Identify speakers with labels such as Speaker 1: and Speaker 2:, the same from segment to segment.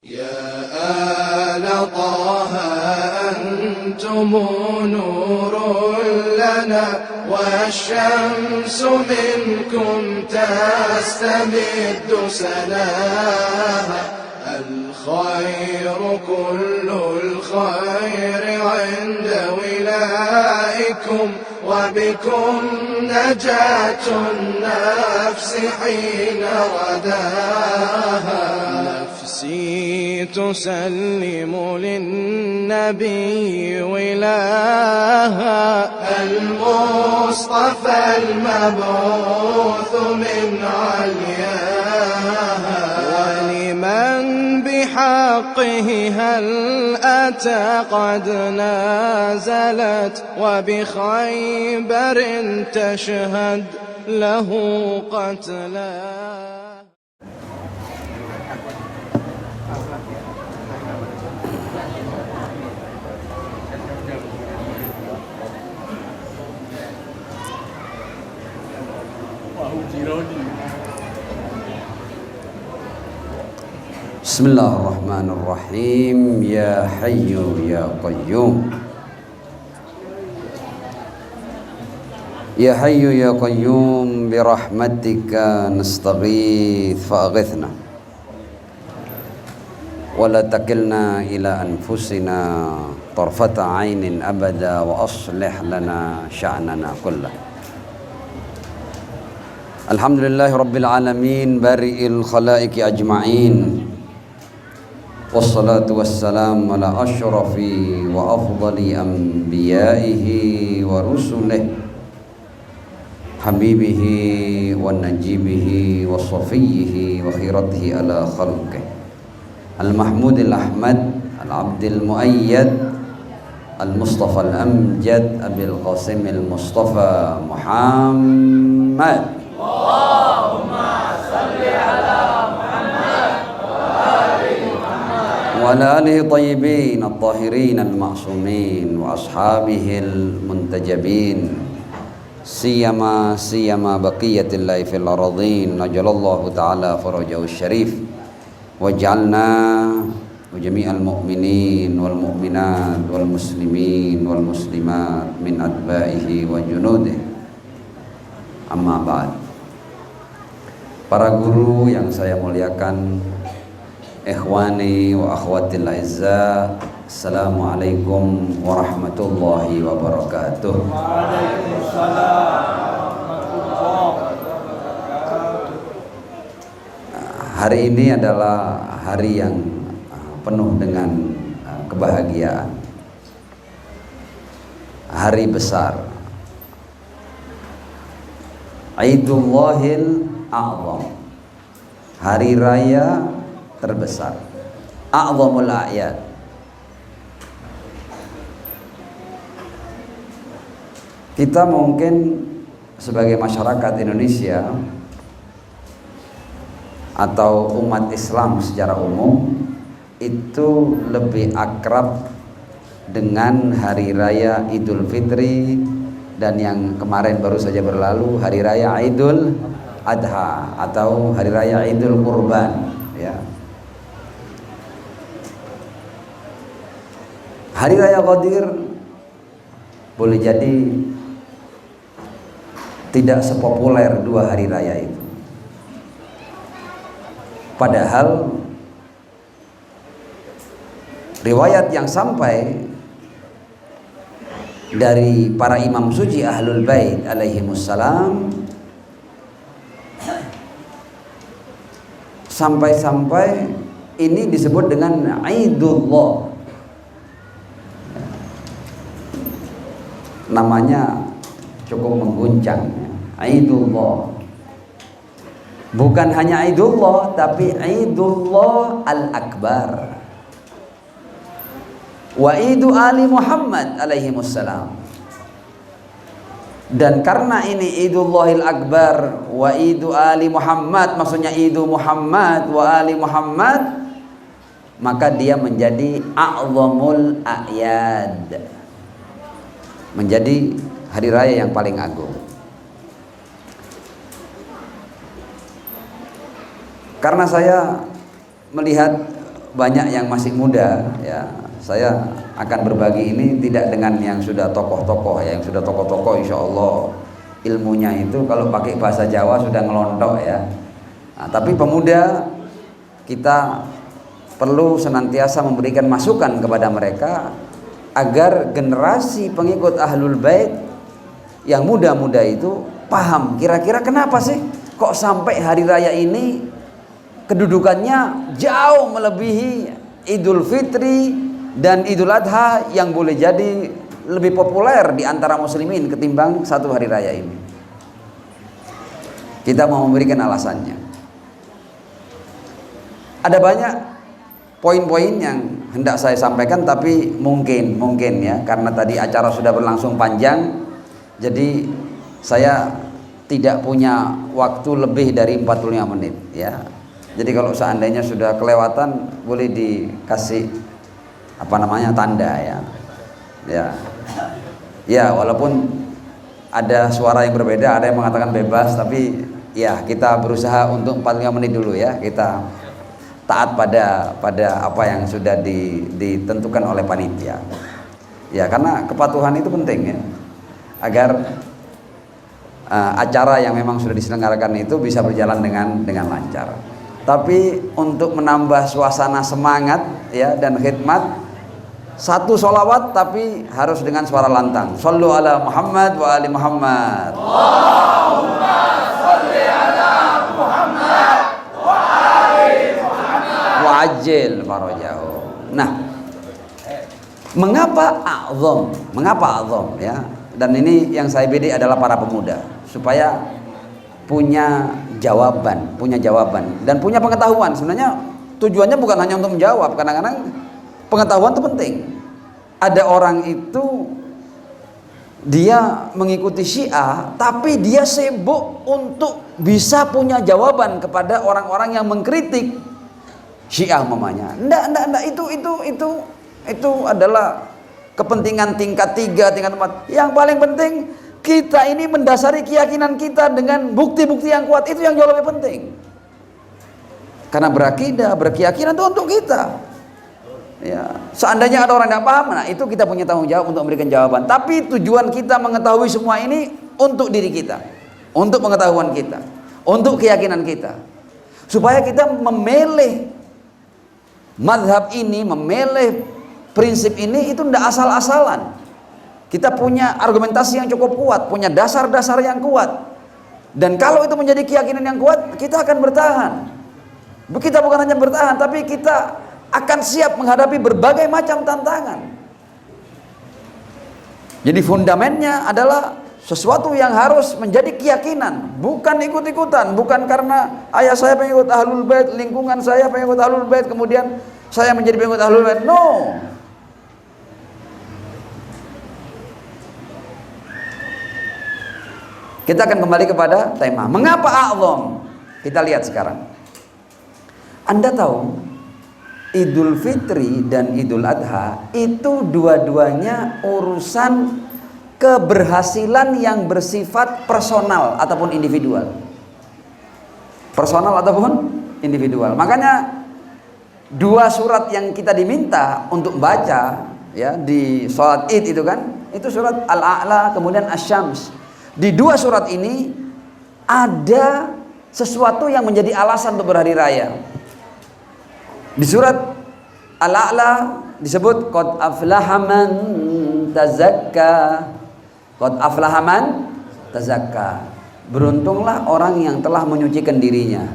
Speaker 1: يا آل طه أنتم نور لنا والشمس منكم تستمد سناها الخير كل الخير عند ولائكم وبكم نجاة النفس حين رداها نفسي تسلم للنبي ولاها المصطفى المبعوث من علياها ولمن بحقه هل أتى قد نازلت وبخيبر تشهد له قتلا.
Speaker 2: Bismillahirrahmanirrahim. Ya Hayyu Ya Qayyum. Ya Hayyu Ya Qayyum birahmatika nastaghith fa'aghithna wa la takilna ila anfusina tarfata 'ainin abada wa aslih lana sya'nana kullah. Alhamdulillahi rabbil alamin bari'il khalaiqi ajma'in wassalatu wassalamu ala ashrafi wa afdali anbiya'ihi wa rusulihi habibihi wa najibihi wa safiyyihi wa khiratihi ala khalqihi al-mahmudil ahmad al-abdil muayyad al-mustafa al-amjad abil qasimil mustafa Muhammad. Allahumma salli ala Muhammad wa ala alihi tayyibin at-tahirin al-ma'sumin wa ashabihil muntajabin siyama baqiyatillahi fil aradhin najalallahu ta'ala farajahu syarif waj'alna wa jami'al mu'minin wal mu'minat wal muslimin wal muslimat min atba'ihi wa junudihi. Amma ba'd. Para guru yang saya muliakan, ikhwani wa akhwatil aizza, assalamualaikum warahmatullahi wabarakatuh. Waalaikumsalam warahmatullahi wabarakatuh. Hari ini adalah hari yang penuh dengan kebahagiaan, hari besar, Aidullahil A'zam, hari raya terbesar, A'zamul A'yad. Kita mungkin sebagai masyarakat Indonesia atau umat Islam secara umum itu lebih akrab dengan hari raya Idul Fitri dan yang kemarin baru saja berlalu hari raya Idul Adha atau hari raya Idul Kurban, ya. Hari raya Qadir boleh jadi tidak sepopuler dua hari raya itu. Padahal riwayat yang sampai dari para imam suci Ahlul Bait alaihimussalam sampai-sampai ini disebut dengan Aidullah. Namanya cukup mengguncang, Aidullah. Bukan hanya Aidullah, tapi Aidullah Al-Akbar wa Idu Ali Muhammad alaihimussalam. Dan karena ini Idullahil Akbar wa Idu Ali Muhammad, maksudnya Idu Muhammad wa Ali Muhammad, maka dia menjadi A'zamul A'yad, menjadi hari raya yang paling agung. Karena saya melihat banyak yang masih muda ya, saya akan berbagi ini tidak dengan yang sudah tokoh-tokoh ya, yang sudah tokoh-tokoh insya Allah ilmunya itu kalau pakai bahasa Jawa sudah ngelontok ya. Nah, tapi pemuda kita perlu senantiasa memberikan masukan kepada mereka agar generasi pengikut Ahlul Bait yang muda-muda itu paham kira-kira kenapa sih kok sampai hari raya ini kedudukannya jauh melebihi Idul Fitri dan Idul Adha yang boleh jadi lebih populer di antara muslimin ketimbang satu hari raya ini. Kita mau memberikan alasannya. Ada banyak poin-poin yang hendak saya sampaikan, tapi mungkin ya karena tadi acara sudah berlangsung panjang, jadi saya tidak punya waktu lebih dari 45 menit ya. Jadi kalau seandainya sudah kelewatan boleh dikasih tanda ya. Ya, walaupun ada suara yang berbeda, ada yang mengatakan bebas, tapi ya kita berusaha untuk 45 menit dulu ya. Kita taat pada apa yang sudah ditentukan oleh panitia. Ya, karena kepatuhan itu penting ya. Agar acara yang memang sudah diselenggarakan itu bisa berjalan dengan lancar. Tapi untuk menambah suasana semangat ya dan khidmat, satu sholawat tapi harus dengan suara lantang. Shallu ala Muhammad wa ali Muhammad. Allahumma sholli ala Muhammad wa ali Muhammad wa ajil farajahu. Nah, mengapa a'zam? Mengapa a'zam ya? Dan ini yang saya bidik adalah para pemuda supaya punya jawaban dan punya pengetahuan. Sebenarnya tujuannya bukan hanya untuk menjawab, kadang-kadang pengetahuan itu penting. Ada orang itu dia mengikuti Syiah tapi dia sibuk untuk bisa punya jawaban kepada orang-orang yang mengkritik Syiah mamanya. Enggak, itu adalah kepentingan tingkat 3, tingkat 4. Yang paling penting kita ini mendasari keyakinan kita dengan bukti-bukti yang kuat, itu yang jauh lebih penting. Karena berakidah, berkeyakinan itu untuk kita. Ya, seandainya ada orang yang tidak paham, nah itu kita punya tanggung jawab untuk memberikan jawaban. Tapi tujuan kita mengetahui semua ini untuk diri kita, untuk pengetahuan kita, untuk keyakinan kita, supaya kita memilih mazhab ini, memilih prinsip ini itu tidak asal-asalan. Kita punya argumentasi yang cukup kuat, punya dasar-dasar yang kuat. Dan kalau itu menjadi keyakinan yang kuat, kita akan bertahan. Kita bukan hanya bertahan, tapi kita akan siap menghadapi berbagai macam tantangan. Jadi fundamennya adalah sesuatu yang harus menjadi keyakinan, bukan ikut-ikutan, bukan karena ayah saya pengikut Ahlul Bait, lingkungan saya pengikut Ahlul Bait, kemudian saya menjadi pengikut Ahlul Bait. No. Kita akan kembali kepada tema. Mengapa a'zam? Kita lihat sekarang. Anda tahu Idul Fitri dan Idul Adha itu dua-duanya urusan keberhasilan yang bersifat personal ataupun individual. Personal ataupun individual. Makanya dua surat yang kita diminta untuk baca ya di sholat Id itu kan, itu surat Al-A'la kemudian Asy-Syams. Di dua surat ini ada sesuatu yang menjadi alasan untuk berhari raya. Di surat Al-A'la disebut qad aflaha man tazakka. Qad aflaha man tazakka. Beruntunglah orang yang telah menyucikan dirinya.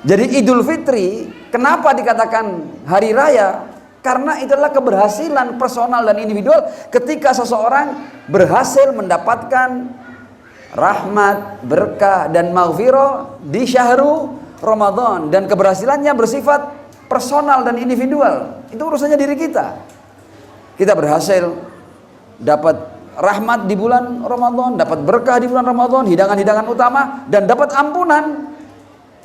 Speaker 2: Jadi Idul Fitri kenapa dikatakan hari raya? Karena itulah keberhasilan personal dan individual ketika seseorang berhasil mendapatkan rahmat, berkah dan maghfirah di syahrul Ramadan, dan keberhasilannya bersifat personal dan individual. Itu urusannya diri kita. Kita berhasil dapat rahmat di bulan Ramadan, dapat berkah di bulan Ramadan, hidangan-hidangan utama, dan dapat ampunan.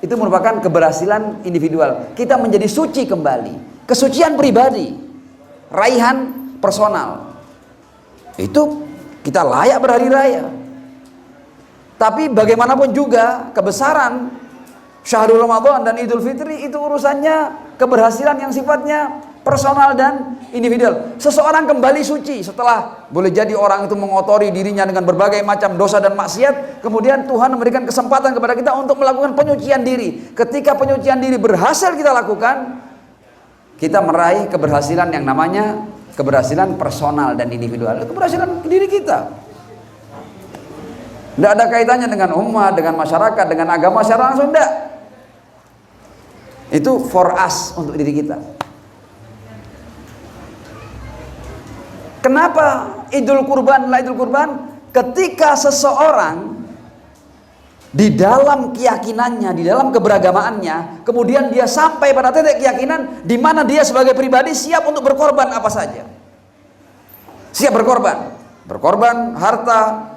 Speaker 2: Itu merupakan keberhasilan individual. Kita menjadi suci kembali. Kesucian pribadi, raihan personal. Itu kita layak berhari raya. Tapi bagaimanapun juga kebesaran Syahrul Ramadan dan Idul Fitri itu urusannya keberhasilan yang sifatnya personal dan individual. Seseorang kembali suci setelah boleh jadi orang itu mengotori dirinya dengan berbagai macam dosa dan maksiat, kemudian Tuhan memberikan kesempatan kepada kita untuk melakukan penyucian diri. Ketika penyucian diri berhasil kita lakukan, kita meraih keberhasilan yang namanya keberhasilan personal dan individual, keberhasilan diri kita. Tidak ada kaitannya dengan umat, dengan masyarakat, dengan agama secara langsung, tidak. Itu for us, untuk diri kita. Kenapa Idul Kurban? Idul Kurban ketika seseorang di dalam keyakinannya, di dalam keberagamaannya, kemudian dia sampai pada titik keyakinan di mana dia sebagai pribadi siap untuk berkorban apa saja. Siap berkorban. Berkorban harta,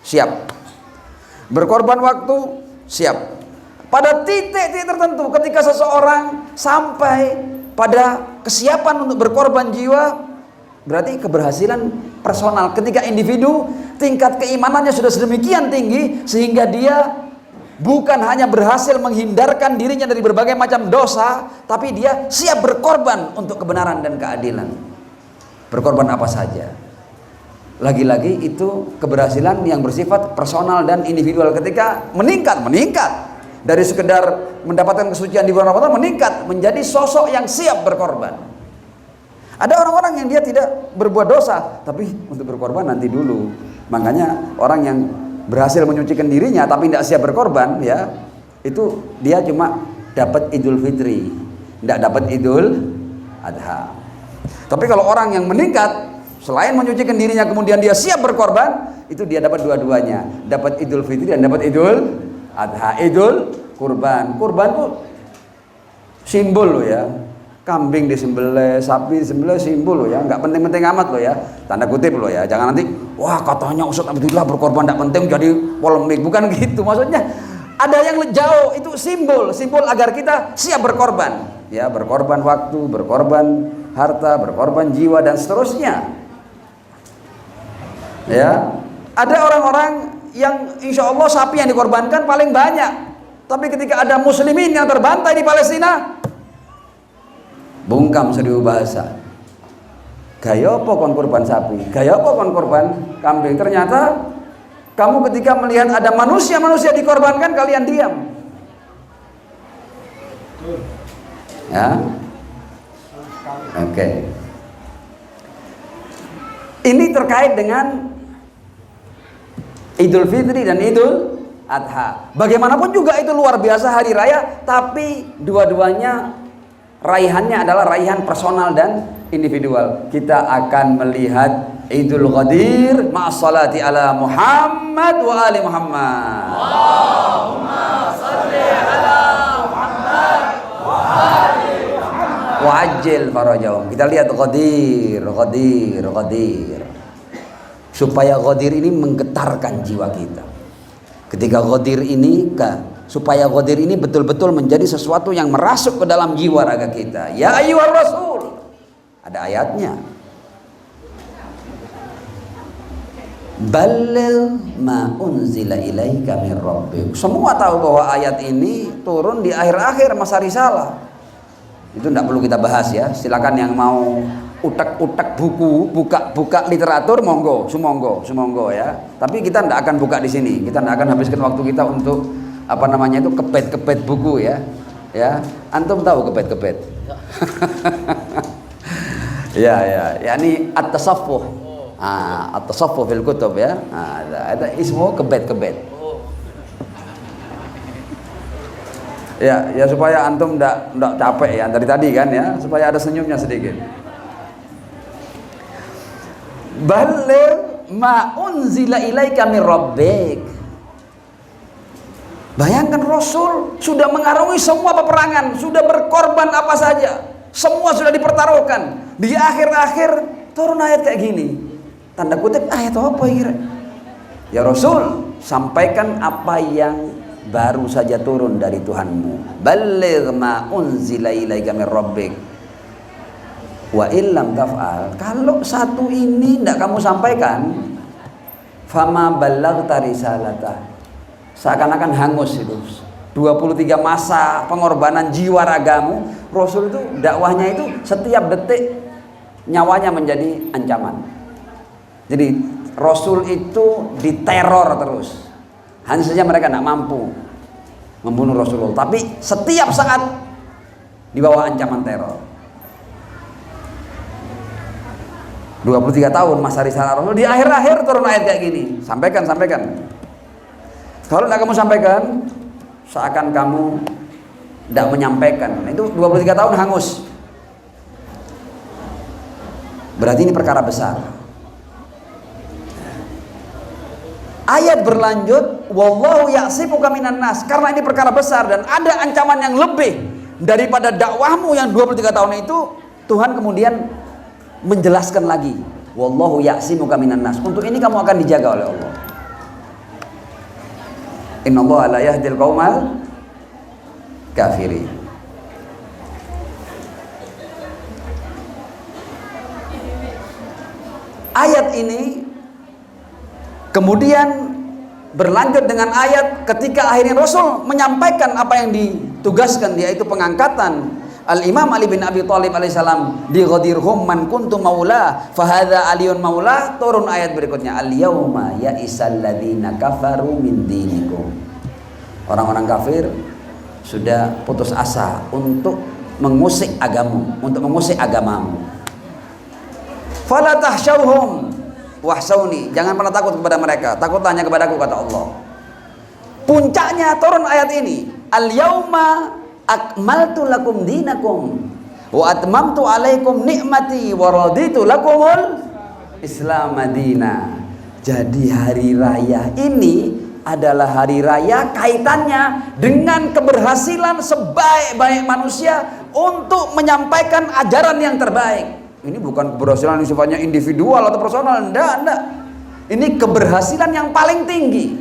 Speaker 2: siap. Berkorban waktu, siap. Pada titik-titik tertentu ketika seseorang sampai pada kesiapan untuk berkorban jiwa, berarti keberhasilan personal. Ketika individu tingkat keimanannya sudah sedemikian tinggi sehingga dia bukan hanya berhasil menghindarkan dirinya dari berbagai macam dosa, tapi dia siap berkorban untuk kebenaran dan keadilan. Berkorban apa saja. Lagi-lagi itu keberhasilan yang bersifat personal dan individual. Ketika meningkat dari sekedar mendapatkan kesucian di bulan Ramadan, meningkat menjadi sosok yang siap berkorban. Ada orang-orang yang dia tidak berbuat dosa, tapi untuk berkorban nanti dulu. Makanya orang yang berhasil menyucikan dirinya tapi tidak siap berkorban, ya, itu dia cuma dapat Idul Fitri, tidak dapat Idul Adha. Tapi kalau orang yang meningkat, selain menyucikan dirinya kemudian dia siap berkorban, itu dia dapat dua-duanya, dapat Idul Fitri dan dapat Idul Adha. Idul Kurban. Kurban tuh simbol loh ya. Kambing disembelih, sapi disembelih, simbol loh ya, nggak penting-penting amat loh ya, tanda kutip loh ya. Jangan nanti wah katanya Ustaz Abdullah berkorban nggak penting jadi polemik, bukan gitu maksudnya. Ada yang jauh, itu simbol agar kita siap berkorban ya, berkorban waktu, berkorban harta, berkorban jiwa dan seterusnya ya. Ada orang-orang yang insya Allah sapi yang dikorbankan paling banyak, tapi ketika ada muslimin yang terbantai di Palestina, bungkam seribu bahasa. Gaya apa kon korban sapi? Gaya apa kon korban kambing? Ternyata kamu ketika melihat ada manusia-manusia dikorbankan, kalian diam. Ya. Oke. Ini terkait dengan Idul Fitri dan Idul Adha. Bagaimanapun juga itu luar biasa hari raya, tapi dua-duanya raihannya adalah raihan personal dan individual. Kita akan melihat Idul Ghadir ma'assalati ala Muhammad wa ali Muhammad. Allahumma salli ala Muhammad wa ali Muhammad wa ajil farajahum. Kita lihat Ghadir. Supaya Ghadir ini menggetarkan jiwa kita. Ketika Ghadir ini supaya Ghadir ini betul-betul menjadi sesuatu yang merasuk ke dalam jiwa raga kita. Ya ayyuhar rasul. Ada ayatnya. Balligh ma unzila ilaika min rabbik. Semua tahu bahwa ayat ini turun di akhir-akhir masa risalah. Itu tidak perlu kita bahas ya. Silakan yang mau utak-utak buku, buka literatur, monggo ya. Tapi kita tidak akan buka di sini. Kita tidak akan habiskan waktu kita untuk apa namanya itu kebet-kebet buku ya. Ya, antum tahu kebet-kebet? ya, ini at-tasaffuh. At-tasaffuh fil kutub ya. Ada ismu kebet-kebet. Ya supaya antum enggak capek ya dari tadi kan ya, supaya ada senyumnya sedikit. Balligh ma unzila ilaika min rabbik. Bayangkan Rasul sudah mengarungi semua peperangan, sudah berkorban apa saja, semua sudah dipertaruhkan. Di akhir-akhir turun ayat kayak gini. Tanda kutip ayat apa kira? Ya Rasul, sampaikan apa yang baru saja turun dari Tuhanmu. Balligh ma unzila ilaika min rabbik. Wa illam taf'al, kalau satu ini tidak kamu sampaikan, fama ballaghta risalatah, seakan-akan hangus itu 23 masa pengorbanan jiwa ragamu, Rasul itu dakwahnya itu setiap detik nyawanya menjadi ancaman. Jadi Rasul itu diteror terus. Hanya saja mereka tidak mampu membunuh Rasulullah, tapi setiap saat di bawah ancaman teror. 23 tahun masa risalah Rasul, di akhir-akhir turun ayat kayak gini. Sampaikan. Kalau tidak kamu sampaikan, seakan kamu tidak menyampaikan. Itu 23 tahun hangus. Berarti ini perkara besar. Ayat berlanjut, wallahu ya'simuka minan nas. Karena ini perkara besar dan ada ancaman yang lebih daripada dakwahmu yang 23 tahun itu, Tuhan kemudian menjelaskan lagi, wallahu ya'simuka minan nas. Untuk ini kamu akan dijaga oleh Allah. Innallaha la yahdil qaumal kafirin. Ayat ini kemudian berlanjut dengan ayat ketika akhirnya Rasul menyampaikan apa yang ditugaskan, yaitu pengangkatan Al-Imam Ali bin Abi Thalib alaihissalam di Ghadirhum man kuntu maula fahadha aliyun maula. Turun ayat berikutnya, al-yauma ya'isal ladzina kafaru min dinikum. Orang-orang kafir sudah putus asa untuk mengusik agamamu, fala tahsyauhum wahsauni. Jangan pernah takut kepada mereka, takut hanya kepadaku, kata Allah. Puncaknya turun ayat ini, al-yauma akmaltu lakum dinakum wa atmamtu alaikum nikmati wa raditu lakumul Islam madina. Jadi hari raya ini adalah hari raya kaitannya dengan keberhasilan sebaik-baik manusia untuk menyampaikan ajaran yang terbaik. Ini bukan keberhasilan yang sifatnya individual atau personal, enggak. Ini keberhasilan yang paling tinggi,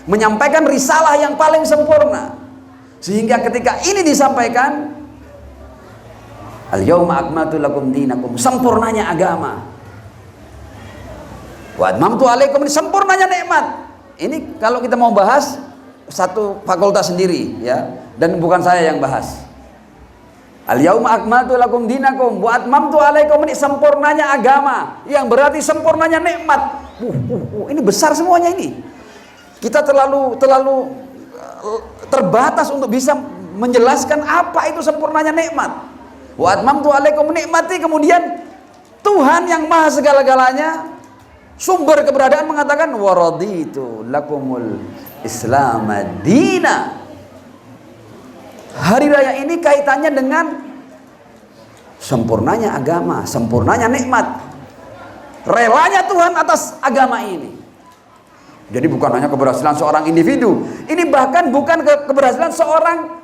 Speaker 2: menyampaikan risalah yang paling sempurna. Sehingga ketika ini disampaikan, al-yauma akmaltu lakum dinakum, sempurnanya agama. Wa atmamtu alaikum, sempurnanya nikmat. Ini kalau kita mau bahas satu fakultas sendiri ya, dan bukan saya yang bahas. Al-yauma akmaltu lakum dinakum wa atmamtu alaikum, ini sempurnanya agama, yang berarti sempurnanya nikmat. Ini besar semuanya ini. Kita terlalu terbatas untuk bisa menjelaskan apa itu sempurnanya nikmat. Wa atmamtu alaikum nikmati, kemudian Tuhan yang maha segala-galanya, sumber keberadaan, mengatakan wa raditu lakumul Islam madina. Hari raya ini kaitannya dengan sempurnanya agama, sempurnanya nikmat, relanya Tuhan atas agama ini. Jadi bukan hanya keberhasilan seorang individu, ini bahkan bukan keberhasilan seorang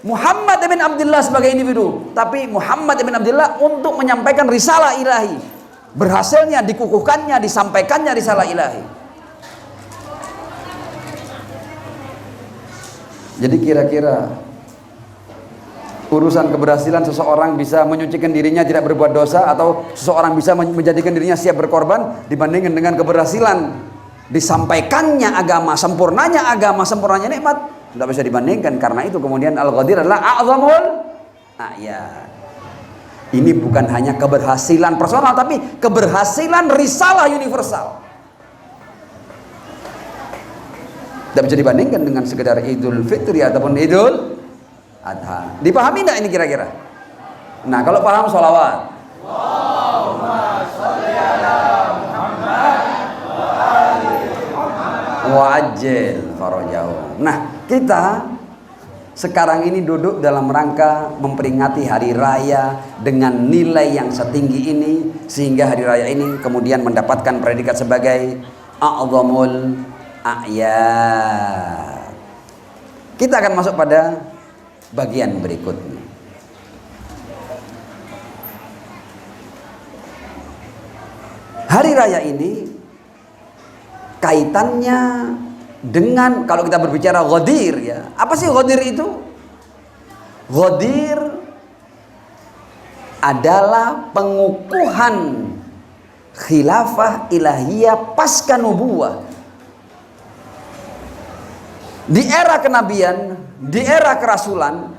Speaker 2: Muhammad bin Abdullah sebagai individu, tapi Muhammad bin Abdullah untuk menyampaikan risalah ilahi. Berhasilnya, dikukuhkannya, disampaikannya risalah ilahi. Jadi kira-kira urusan keberhasilan seseorang bisa menyucikan dirinya tidak berbuat dosa, atau seseorang bisa menjadikan dirinya siap berkorban, dibandingkan dengan keberhasilan disampaikannya agama, sempurnanya nikmat, tidak bisa dibandingkan. Karena itu kemudian Al-Ghadir adalah a'zamul ayat. Ini bukan hanya keberhasilan personal, tapi keberhasilan risalah universal. Tidak bisa dibandingkan dengan sekedar Idul Fitri ataupun Idul Adha. Dipahami tidak ini kira-kira? Nah, kalau paham sholawat. Allahumma sholli ala Muhammad wa'ajil farajahu. Nah, kita sekarang ini duduk dalam rangka memperingati hari raya dengan nilai yang setinggi ini, sehingga hari raya ini kemudian mendapatkan predikat sebagai a'zamul a'yad. Kita akan masuk pada bagian berikutnya. Hari raya ini kaitannya dengan, kalau kita berbicara Ghadir ya, apa sih Ghadir itu? Ghadir adalah pengukuhan khilafah ilahiyah pasca nubuwah. Di era kenabian, di era kerasulan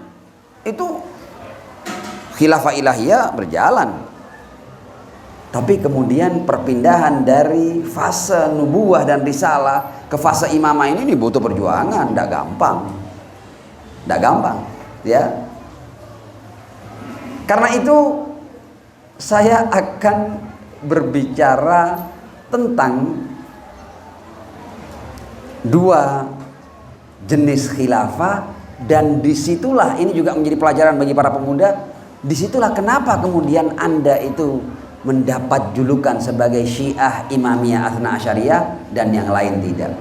Speaker 2: itu khilafah ilahiyah berjalan. Tapi kemudian perpindahan dari fase nubuwah dan risalah ke fase imamah ini butuh perjuangan, tidak gampang. Tidak gampang, ya. Karena itu saya akan berbicara tentang dua jenis khilafah, dan disitulah ini juga menjadi pelajaran bagi para pemuda. Disitulah kenapa kemudian Anda itu mendapat julukan sebagai Syiah, Imamiyah, Atsna Asyariyah dan yang lain tidak.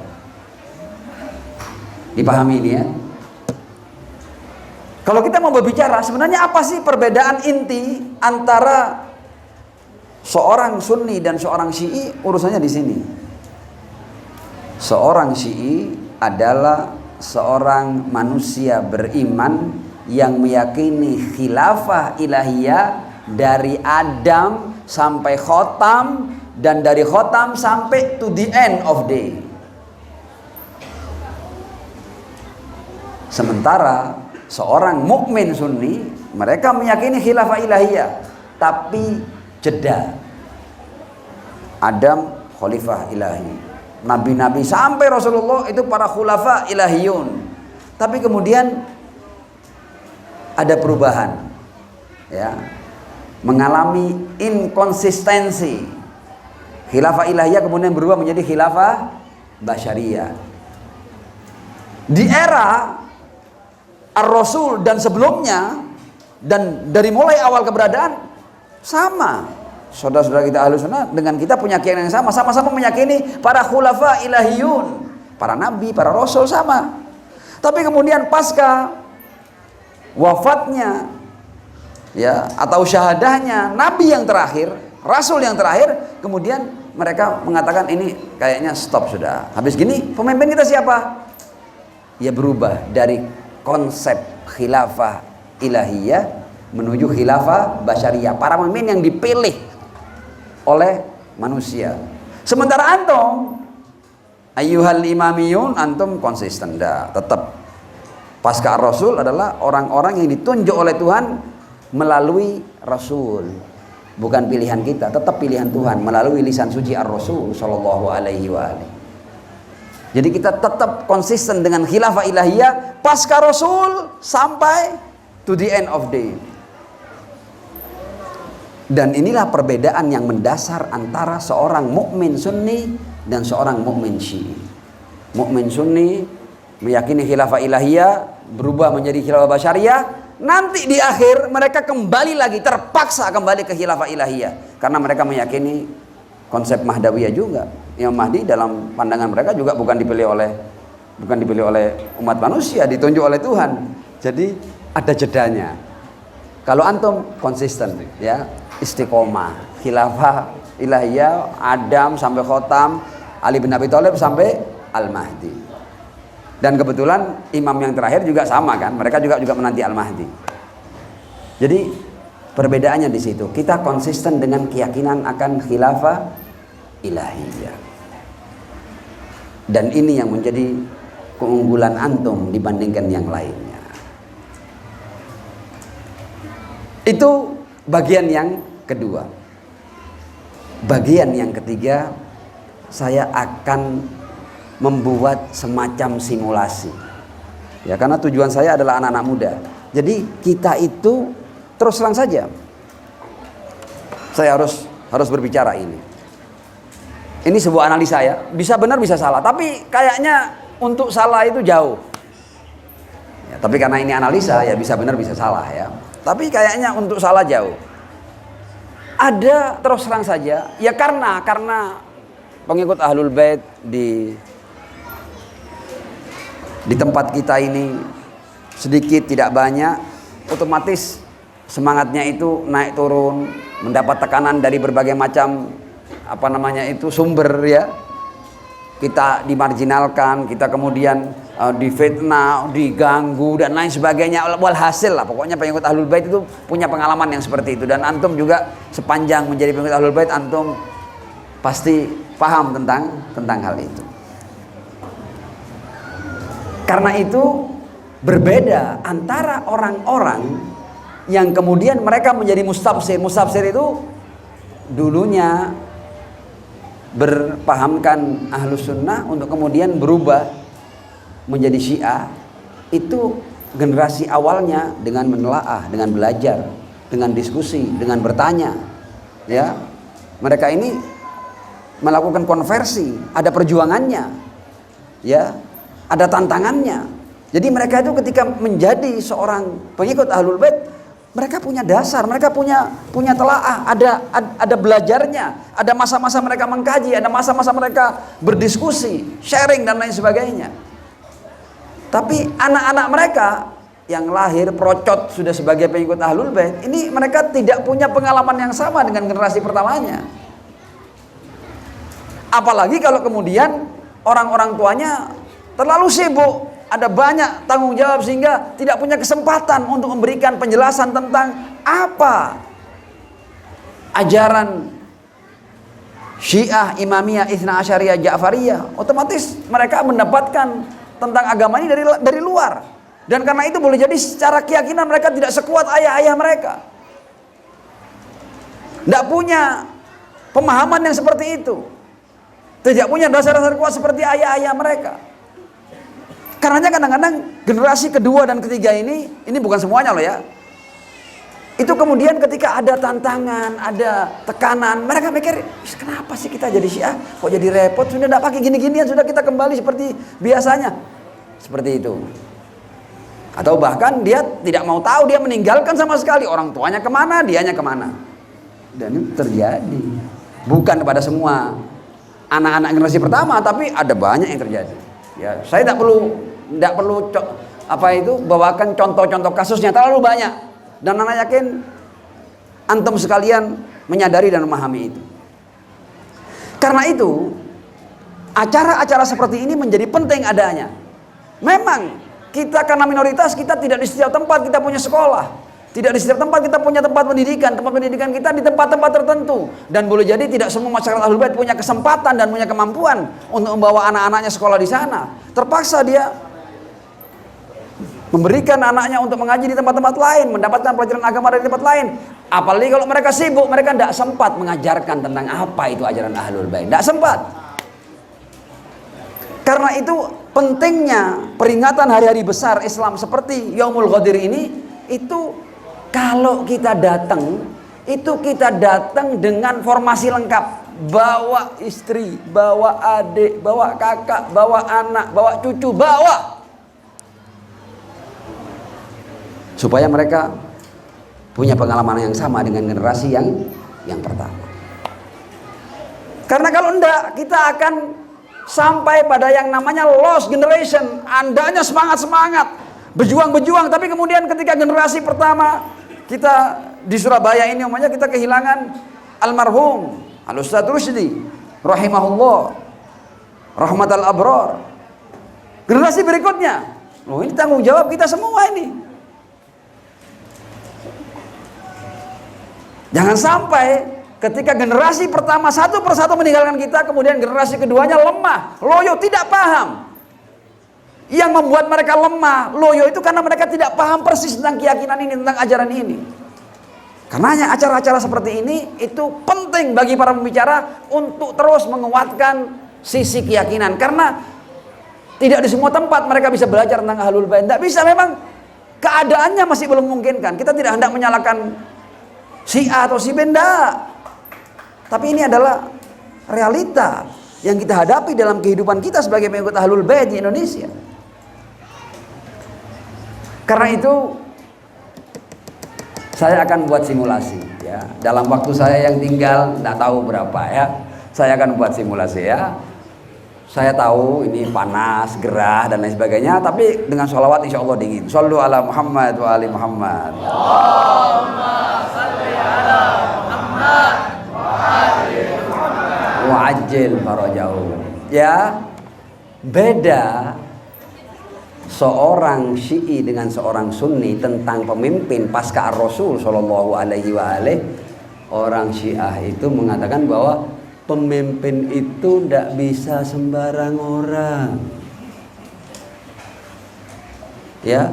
Speaker 2: Dipahami ini ya. Kalau kita mau berbicara sebenarnya apa sih perbedaan inti antara seorang Sunni dan seorang Syi'i, urusannya di sini. Seorang Syi'i adalah seorang manusia beriman yang meyakini khilafah ilahiyah dari Adam sampai khotam, dan dari khotam sampai to the end of day. Sementara seorang mukmin Sunni, mereka meyakini khilafah ilahiyah, tapi jeda. Adam khalifah ilahi, nabi-nabi sampai Rasulullah itu para khulafa ilahiyun. Tapi kemudian ada perubahan, ya, mengalami inkonsistensi. Khilafah ilahiyah kemudian berubah menjadi khilafah basyariyah. Di era Ar-Rasul dan sebelumnya, dan dari mulai awal keberadaan sama. Saudara-saudara kita Ahlus Sunnah dengan kita punya keyakinan yang sama, sama-sama meyakini para khulafa ilahiyun, para nabi, para rasul sama. Tapi kemudian pasca wafatnya, ya, atau syahadahnya nabi yang terakhir, rasul yang terakhir, kemudian mereka mengatakan ini kayaknya stop sudah. Habis gini pemimpin kita siapa? Ya berubah dari konsep khilafah ilahiyah menuju khilafah basyariyah, para pemimpin yang dipilih oleh manusia. Sementara antum ayyuhal imamiyun, antum konsisten dah, tetap pasca Rasul adalah orang-orang yang ditunjuk oleh Tuhan melalui Rasul, bukan pilihan kita, tetap pilihan Tuhan melalui lisan suci Ar-Rasul sallallahu alaihi wa alihi. Jadi kita tetap konsisten dengan khilafah ilahiyah pasca Rasul sampai to the end of day. Dan inilah perbedaan yang mendasar antara seorang mukmin Sunni dan seorang mukmin Syi'i. Mukmin Sunni meyakini khilafah ilahiyah berubah menjadi khilafah basyariyah, nanti di akhir mereka kembali lagi, terpaksa kembali ke khilafah ilahiyah karena mereka meyakini konsep Mahdawiyah juga. Imam Mahdi dalam pandangan mereka juga bukan dipilih oleh umat manusia, ditunjuk oleh Tuhan. Jadi ada jedanya. Kalau antum konsisten, ya, istiqomah, khilafah ilahiyah Adam sampai khotam, Ali bin Abi Thalib sampai Al-Mahdi. Dan kebetulan imam yang terakhir juga sama kan, mereka juga menanti Al-Mahdi. Jadi perbedaannya di situ. Kita konsisten dengan keyakinan akan khilafah ilahiyah. Dan ini yang menjadi keunggulan antum dibandingkan yang lainnya. Itu bagian yang kedua. Bagian yang ketiga, saya akan membuat semacam simulasi. Ya, karena tujuan saya adalah anak-anak muda. Jadi kita itu terus terang saja. Saya harus berbicara ini. Ini sebuah analisa ya, bisa benar bisa salah, tapi kayaknya untuk salah itu jauh. Ya, tapi karena ini analisa ya bisa benar bisa salah ya. Tapi kayaknya untuk salah jauh. Ada terus terang saja, ya karena pengikut Ahlul Bait di tempat kita ini sedikit tidak banyak, otomatis semangatnya itu naik turun, mendapat tekanan dari berbagai macam sumber ya. Kita dimarginalkan, kita kemudian difitnah, diganggu dan lain sebagainya. Walhasil lah, pokoknya pengikut Ahlul Bait itu punya pengalaman yang seperti itu. Dan antum juga sepanjang menjadi pengikut Ahlul Bait, antum pasti paham tentang hal itu. Karena itu berbeda antara orang-orang yang kemudian mereka menjadi mustafsir. Mustafsir itu dulunya berpahamkan ahlus sunnah untuk kemudian berubah menjadi syiah. Itu generasi awalnya dengan menelaah, dengan belajar, dengan diskusi, dengan bertanya, ya. Mereka ini melakukan konversi, ada perjuangannya, ya, ada tantangannya. Jadi mereka itu ketika menjadi seorang pengikut Ahlul Bait, mereka punya dasar, mereka punya telaah, ada belajarnya, ada masa-masa mereka mengkaji, ada masa-masa mereka berdiskusi, sharing dan lain sebagainya. Tapi anak-anak mereka yang lahir procot sudah sebagai pengikut Ahlul Bait, ini mereka tidak punya pengalaman yang sama dengan generasi pertamanya. Apalagi kalau kemudian orang-orang tuanya terlalu sibuk, ada banyak tanggung jawab sehingga tidak punya kesempatan untuk memberikan penjelasan tentang apa ajaran Syiah, Imamiyah, Itsna Asyariyah, Ja'fariyah. Otomatis mereka mendapatkan tentang agama ini dari luar. Dan karena itu boleh jadi secara keyakinan mereka tidak sekuat ayah-ayah mereka. Tidak punya pemahaman yang seperti itu. Tidak punya dasar-dasar kuat seperti ayah-ayah mereka. Karenanya kadang-kadang generasi kedua dan ketiga ini bukan semuanya loh ya. Itu kemudian ketika ada tantangan, ada tekanan, mereka mikir, kenapa sih kita jadi Syiah? Kok jadi repot? Sudah tidak pakai gini-ginian, sudah kita kembali seperti biasanya. Seperti itu. Atau bahkan dia tidak mau tahu, dia meninggalkan sama sekali. Orang tuanya kemana, dianya kemana. Dan itu terjadi. Bukan kepada semua anak-anak generasi pertama, tapi ada banyak yang terjadi. Ya, saya tidak perlu bawakan contoh-contoh kasusnya, terlalu banyak. Dan anak yakin antum sekalian menyadari dan memahami itu. Karena itu acara-acara seperti ini menjadi penting adanya. Memang kita karena minoritas, kita tidak di setiap tempat kita punya sekolah, tidak di setiap tempat kita punya tempat pendidikan. Tempat pendidikan kita di tempat-tempat tertentu. Dan boleh jadi tidak semua masyarakat Ahlul Bait punya kesempatan dan punya kemampuan untuk membawa anak-anaknya sekolah di sana. Terpaksa dia memberikan anaknya untuk mengaji di tempat-tempat lain, mendapatkan pelajaran agama dari tempat lain. Apalagi kalau mereka sibuk, mereka tidak sempat mengajarkan tentang apa itu ajaran Ahlul Bait. Tidak sempat. Karena itu pentingnya peringatan hari-hari besar Islam seperti Yaumul Ghadir ini, itu kalau kita datang, itu kita datang dengan formasi lengkap. Bawa istri, bawa adik, bawa kakak, bawa anak, bawa cucu, bawa. Supaya mereka punya pengalaman yang sama dengan generasi yang pertama. Karena kalau enggak, kita akan sampai pada yang namanya lost generation. Andanya semangat-semangat, berjuang-berjuang, tapi kemudian ketika generasi pertama kita di Surabaya ini umumnya kita kehilangan almarhum Al-Ustaz Rusdi rahimahullah, rahmatal abrar. Generasi berikutnya, loh ini tanggung jawab kita semua ini. Jangan sampai ketika generasi pertama satu persatu meninggalkan kita, kemudian generasi keduanya lemah, loyo, tidak paham. Yang membuat mereka lemah, loyo itu karena mereka tidak paham persis tentang keyakinan ini, tentang ajaran ini. Karenanya acara-acara seperti ini itu penting bagi para pembicara untuk terus menguatkan sisi keyakinan. Karena tidak di semua tempat mereka bisa belajar tentang Ahlul Bait. Tidak bisa, memang keadaannya masih belum memungkinkan. Kita tidak hendak menyalahkan si A atau si B, enggak. Tapi ini adalah realita yang kita hadapi dalam kehidupan kita sebagai pengikut Ahlul Bait di Indonesia. Karena itu saya akan buat simulasi ya. Dalam waktu saya yang tinggal tidak tahu berapa ya. Saya akan buat simulasi ya. Saya tahu ini panas, gerah dan lain sebagainya, tapi dengan sholawat insya Allah dingin. Shallu ala Muhammad wa ali Muhammad. Allahumma salli ala Muhammad wa ali Muhammad wa ajil farajahu. Ya, beda seorang Syi'i dengan seorang Sunni tentang pemimpin pasca Rasul Shallallahu alaihi wa alihi. Orang Syiah itu mengatakan bahwa pemimpin itu tidak bisa sembarang orang. Ya.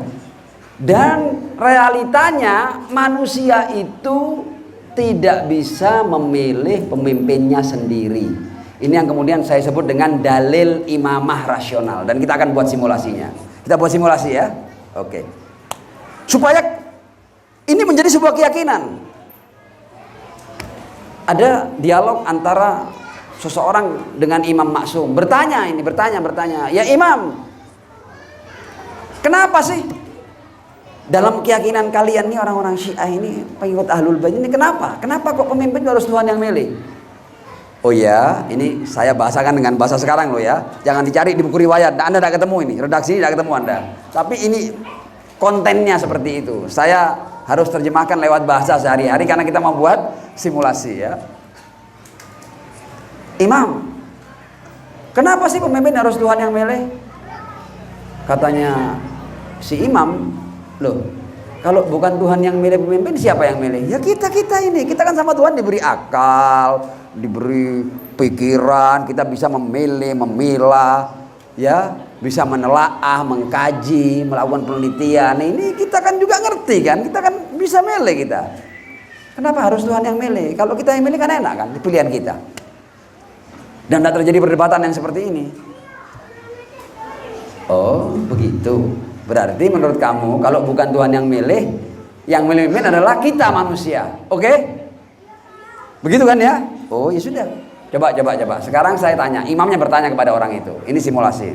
Speaker 2: Dan realitanya manusia itu tidak bisa memilih pemimpinnya sendiri. Ini yang kemudian saya sebut dengan dalil imamah rasional, dan kita akan buat simulasinya. Kita buat simulasi ya. Oke. Supaya ini menjadi sebuah keyakinan. Ada dialog antara seseorang dengan Imam Maksum. Bertanya, "Ya Imam, kenapa sih dalam keyakinan kalian nih orang-orang Syiah ini, pengikut Ahlul Bait ini, kenapa kok pemimpin harus Tuhan yang milih?" Oh ya, ini saya bahasakan dengan bahasa sekarang loh ya. Jangan dicari di buku riwayat. Anda tidak ketemu ini, redaksi tidak ketemu Anda. Tapi ini kontennya seperti itu. Saya harus terjemahkan lewat bahasa sehari-hari karena kita mau buat simulasi ya. "Imam, kenapa sih pemimpin harus Tuhan yang milih?" Katanya si imam, "Loh, kalau bukan Tuhan yang milih pemimpin, siapa yang milih? Ya kita ini. Kita kan sama Tuhan diberi akal, diberi pikiran, kita bisa memilih, memilah, ya, bisa menelaah, mengkaji, melakukan penelitian. Ini kita kan juga ngerti kan, kita kan bisa milih kita. Kenapa harus Tuhan yang milih? Kalau kita yang milih kan enak kan, pilihan kita. Dan tidak terjadi perdebatan yang seperti ini." Oh begitu. Berarti menurut kamu kalau bukan Tuhan yang milih pemimpin adalah kita manusia. Oke? Begitu kan ya? Oh ya sudah. Coba. Sekarang saya tanya, imamnya bertanya kepada orang itu. Ini simulasi.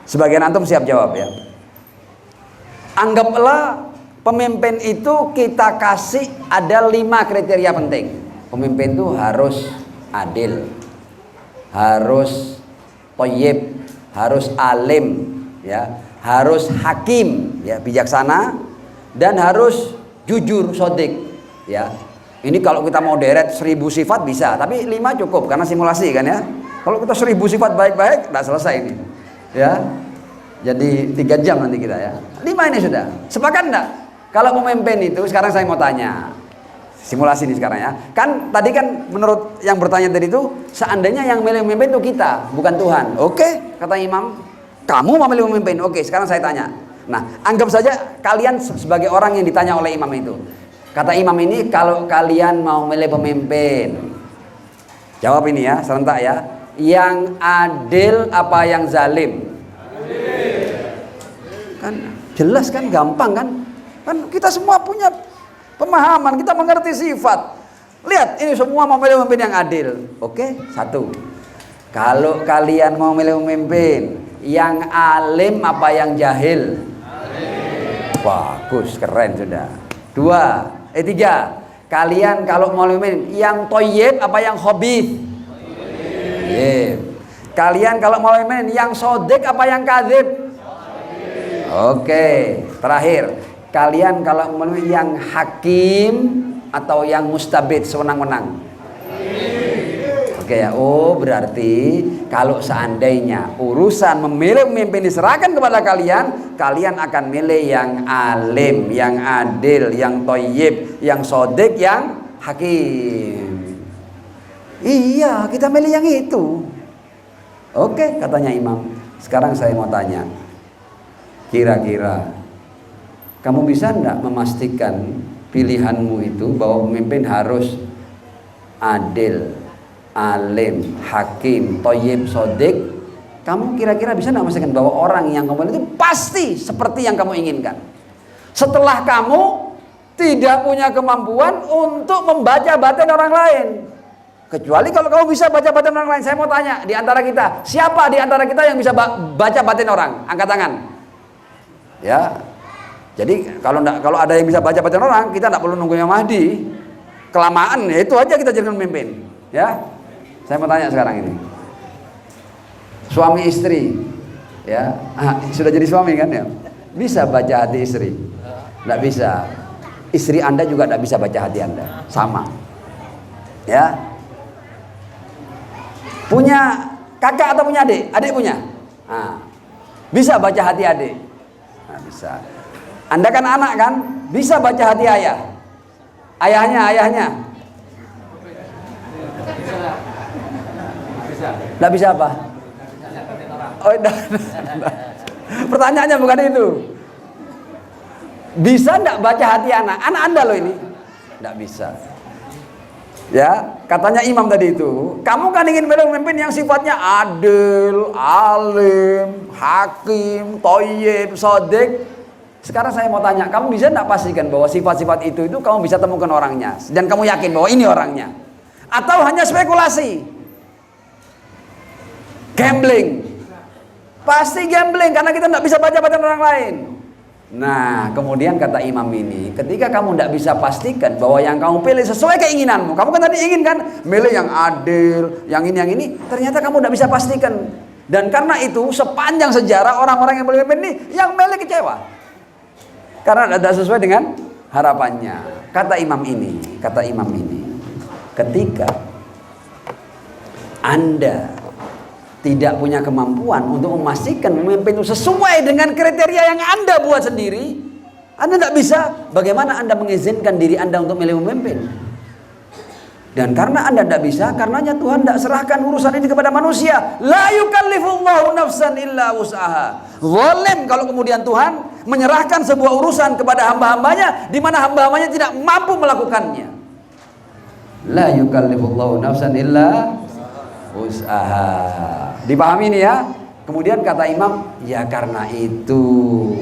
Speaker 2: Sebagian antum siap jawab ya. Anggaplah pemimpin itu kita kasih ada 5 kriteria penting. Pemimpin itu harus adil, harus thayyib, harus alim, ya, harus hakim, ya, bijaksana, dan harus jujur, shodiq, ya. Ini kalau kita mau deret 1000 sifat bisa, tapi 5 cukup karena simulasi kan ya. Kalau kita 1000 sifat baik-baik, tidak selesai ini, ya. Jadi 3 jam nanti kita ya. 5 ini sudah. Sepakat enggak? Kalau pemimpin itu, sekarang saya mau tanya. Simulasi ini sekarang ya. Kan tadi kan menurut yang bertanya tadi itu, seandainya yang milih pemimpin itu kita, bukan Tuhan. Oke, kata imam, kamu mau milih pemimpin. Oke, sekarang saya tanya. Nah, anggap saja kalian sebagai orang yang ditanya oleh imam itu. Kata imam ini, kalau kalian mau milih pemimpin, jawab ini ya, serentak ya. Yang adil apa yang zalim? Kan jelas kan, gampang kan? Kan kita semua punya pemahaman, kita mengerti sifat. Lihat, ini semua mau milih pemimpin yang adil. Oke, 1. Kalau kalian mau milih pemimpin yang alim apa yang jahil? Alim. Bagus, keren sudah. 3. Kalian kalau mau milih pemimpin yang thayyib apa yang khabith? Thayyib. Kalian kalau mau milih pemimpin yang shodiq apa yang kadzib? Oke, terakhir. Kalian kalau memilih yang hakim atau yang mustabid, sewenang-wenang? Oke ya. Oh berarti kalau seandainya urusan memilih pemimpin diserahkan kepada kalian, kalian akan milih yang alim, yang adil, yang thayyib, yang shodiq, yang hakim. Iya, kita milih yang itu. Oke, katanya imam. Sekarang saya mau tanya, kira-kira kamu bisa enggak memastikan pilihanmu itu bahwa pemimpin harus adil, alim, hakim, thayyib, shodiq? Kamu kira-kira bisa enggak memastikan bahwa orang yang kamu pilih itu pasti seperti yang kamu inginkan? Setelah kamu tidak punya kemampuan untuk membaca batin orang lain. Kecuali kalau kamu bisa baca batin orang lain. Saya mau tanya, di antara kita, siapa di antara kita yang bisa baca batin orang? Angkat tangan. Ya. Jadi kalau ada yang bisa baca batin orang, kita tidak perlu nunggu Imam Mahdi. Kelamaan, ya itu aja kita jadikan pemimpin. Ya, saya mau tanya sekarang ini. Suami istri, ya, sudah jadi suami kan ya? Bisa baca hati istri? Tidak bisa. Istri Anda juga tidak bisa baca hati Anda. Sama. Ya. Punya kakak atau punya adik? Adik punya. Bisa baca hati adik? Nah, bisa. Anda kan anak kan, bisa baca hati ayah. Ayahnya. Nggak bisa apa? Oh, pertanyaannya bukan itu. Bisa enggak baca hati anak? Anak Anda loh ini. Enggak bisa. Ya, katanya imam tadi itu, kamu kan ingin memimpin yang sifatnya adil, alim, hakim, thayyib, shadiq. Sekarang saya mau tanya, kamu bisa enggak pastikan bahwa sifat-sifat itu kamu bisa temukan orangnya dan kamu yakin bahwa ini orangnya? Atau hanya spekulasi? Gambling. Pasti gambling karena kita enggak bisa baca bacaan orang lain. Nah, kemudian kata imam ini, ketika kamu tidak bisa pastikan bahwa yang kamu pilih sesuai keinginanmu, kamu kan tadi ingin kan milih yang adil, yang ini, ternyata kamu tidak bisa pastikan. Dan karena itu sepanjang sejarah orang-orang yang memimpin ini yang milih kecewa, karena tidak sesuai dengan harapannya. Kata imam ini, ketika Anda tidak punya kemampuan untuk memastikan memimpin itu sesuai dengan kriteria yang Anda buat sendiri, Anda tidak bisa. Bagaimana Anda mengizinkan diri Anda untuk milih memimpin? Dan karena Anda tidak bisa, karenanya Tuhan tidak serahkan urusan ini kepada manusia. La yukallifullahu nafsan illa wus'aha. Zalim kalau kemudian Tuhan menyerahkan sebuah urusan kepada hamba-hambanya di mana hamba-hambanya tidak mampu melakukannya. La yukallifullahu nafsan illa usaha. Dipahami ini ya. Kemudian kata imam, ya karena itu